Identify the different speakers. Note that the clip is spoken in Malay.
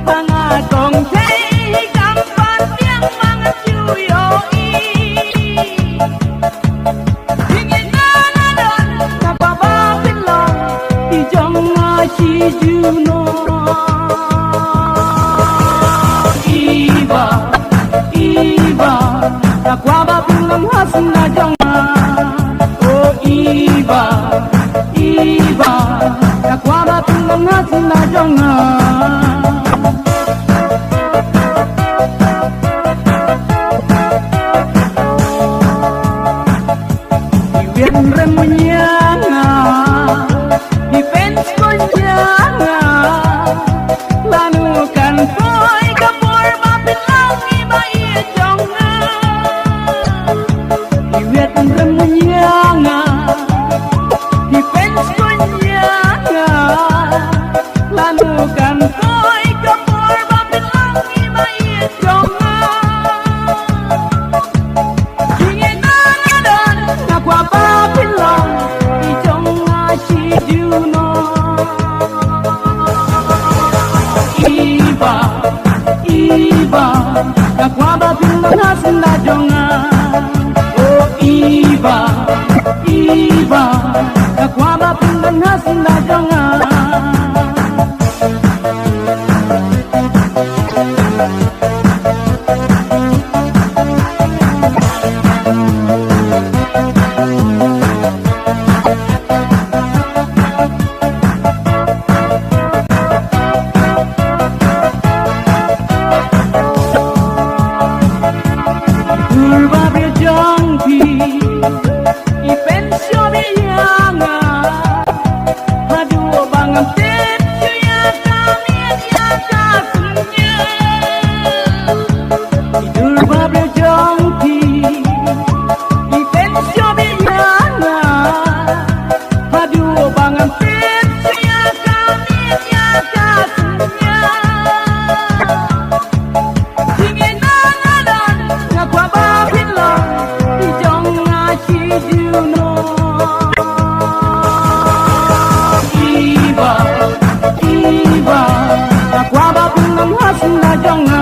Speaker 1: Pangatong say kampan yang mga chuyoi. Ingin nananan napabapit lang ijong nga si Juno. Iba, iba, nakwaba pinang hasin na jonga. Oh iba, iba, nakwaba pinang hasin na jonga. Iwian remunyanga, defense ko nyanga, lanukan ko'y kapor mapilang iba iya jonga. Iwian remunyanga, defense ko nyanga, lanukan ko'y kapor mapilang iba iya jonga. Ingin nananan nakwabapit lang ijong nga si Juno. Iba, iba, nakwabapit lang hasin na jonga. Oh iba, iba, nakwabapit lang hasin na jonga. Berbabir jangki, ipensyo biyanga, aduh bangang tetsu ya kami ya kasunya. Berbabir jangki, ipensyo biyanga, aduh bangang tetsu ya kami ya kasunya. Ingin nananan nakwabapit lang ijong nga si Juno. Iba, iba, nakwabapit lang hasin na jonga.